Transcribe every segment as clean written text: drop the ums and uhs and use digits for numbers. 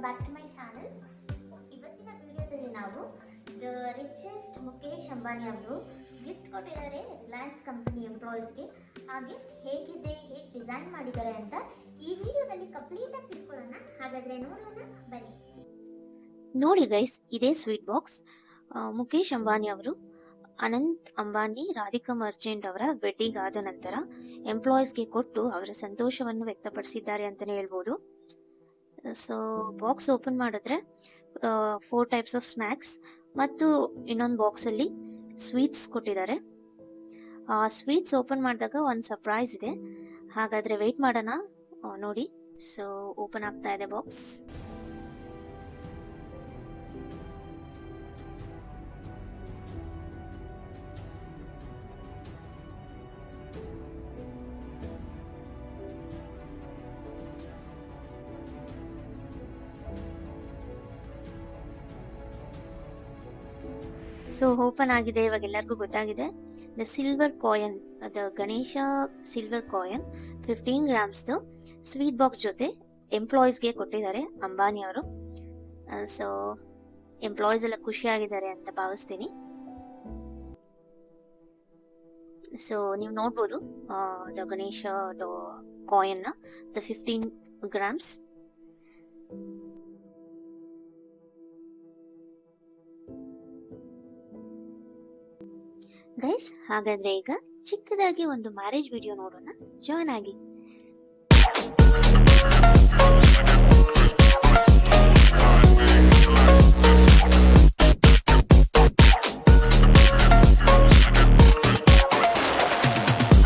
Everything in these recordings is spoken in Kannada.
Welcome back to my channel. ಇವತ್ತಿನ ವಿಡಿಯೋದಲ್ಲಿ ನಾವು ದ ರಿಚೆಸ್ಟ್ ಮುಖೇಶ್ ಅಂಬಾನಿ ಅವರು ಗಿಫ್ಟ್ ಕೊಟ್ಟಿದ್ದಾರೆ ರಿಲಯನ್ಸ್ ಕಂಪನಿ ಎಂಪ್ಲಾಯೀಸ್ಗೆ. ಆ ಗಿಫ್ಟ್ ಹೇಗಿದೆ, ಹೇಗೆ ಡಿಸೈನ್ ಮಾಡಿದ್ದಾರೆ ಅಂತ ಈ ವಿಡಿಯೋದಲ್ಲಿ ಕಂಪ್ಲೀಟ್ ಆಗಿ ತಿಳ್ಕೊಳ್ಳೋಣ. ಹಾಗಾದ್ರೆ ನೋಡೋಣ ಬನ್ನಿ. ನೋಡಿ ಗೈಸ್, ಇದೇ ಸ್ವೀಟ್ ಬಾಕ್ಸ್. ಮುಖೇಶ್ ಅಂಬಾನಿ ಅವರು ಅನಂತ್ ಅಂಬಾನಿ ರಾಧಿಕಾ ಮರ್ಚೆಂಟ್ ಅವರ ವೆಡ್ಡಿಂಗ್ ಆದ ನಂತರ ಎಂಪ್ಲಾಯೀಸ್ಗೆ ಕೊಟ್ಟು ಅವರ ಸಂತೋಷವನ್ನು ವ್ಯಕ್ತಪಡಿಸಿದ್ದಾರೆ ಅಂತಲೇ ಹೇಳ್ಬೋದು. ಸೊ ಬಾಕ್ಸ್ ಓಪನ್ ಮಾಡಿದ್ರೆ 4 ಟೈಪ್ಸ್ ಆಫ್ ಸ್ನ್ಯಾಕ್ಸ್ ಮತ್ತು ಇನ್ನೊಂದು ಬಾಕ್ಸಲ್ಲಿ ಸ್ವೀಟ್ಸ್ ಕೊಟ್ಟಿದ್ದಾರೆ. ಆ ಸ್ವೀಟ್ಸ್ ಓಪನ್ ಮಾಡಿದಾಗ ಒಂದು ಸರ್ಪ್ರೈಸ್ ಇದೆ. ಹಾಗಾದರೆ ವೆಯ್ಟ್ ಮಾಡೋಣ, ನೋಡಿ. ಸೊ ಓಪನ್ ಆಗ್ತಾ ಇದೆ ಬಾಕ್ಸ್. ಸೊ ಓಪನ್ ಆಗಿದೆ. ಇವಾಗ ಎಲ್ಲರಿಗೂ ಗೊತ್ತಾಗಿದೆ. The silver coin, the Ganesha silver coin 15 ಗ್ರಾಮ್ಸ್ದು ಸ್ವೀಟ್ ಬಾಕ್ಸ್ ಜೊತೆ ಎಂಪ್ಲಾಯೀಸ್ಗೆ ಕೊಟ್ಟಿದ್ದಾರೆ ಅಂಬಾನಿ ಅವರು. ಸೊ ಎಂಪ್ಲಾಯೀಸ್ ಎಲ್ಲ ಖುಷಿಯಾಗಿದ್ದಾರೆ ಅಂತ ಭಾವಿಸ್ತೀನಿ. ಸೊ ನೀವು ನೋಡ್ಬೋದು ದ ಗಣೇಶ ಕಾಯಿನ್ನ, ದ 15 ಗ್ರಾಮ್ಸ್. ಗೈಸ್, ಹಾಗಾದ್ರೆ ಈಗ ಚಿಕ್ಕದಾಗಿ ಒಂದು ಮ್ಯಾರೇಜ್ ವಿಡಿಯೋ ನೋಡೋಣ, ಜಾಯ್ನ್ ಆಗಿ.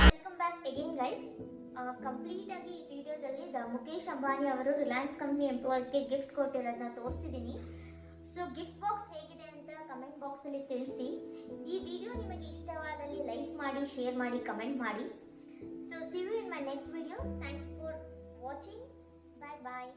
Welcome back again guys. Complete ಆಗಿ ಈ ವಿಡಿಯೋದಲ್ಲಿ ದ ಮುಖೇಶ್ ಅಂಬಾನಿ ಅವರು ರಿಲಯನ್ಸ್ ಕಂಪನಿ ಎಂಪ್ಲಾಯೀಸ್ಗೆ ಗಿಫ್ಟ್ ಕೊಟ್ಟಿರೋದನ್ನ ತೋರಿಸಿದ್ದೀನಿ. ಸೊ ಗಿಫ್ಟ್ ಬಾಕ್ಸ್ ಹೇಗಿದೆ ಅಂತ ಕಮೆಂಟ್ ಬಾಕ್ಸಲ್ಲಿ ತಿಳಿಸಿ. ಈ ವಿಡಿಯೋ ನಿಮಗೆ ಇಷ್ಟವಾದಲ್ಲಿ ಲೈಕ್ ಮಾಡಿ, ಶೇರ್ ಮಾಡಿ, ಕಮೆಂಟ್ ಮಾಡಿ. So see you in my next video. Thanks for watching. Bye bye.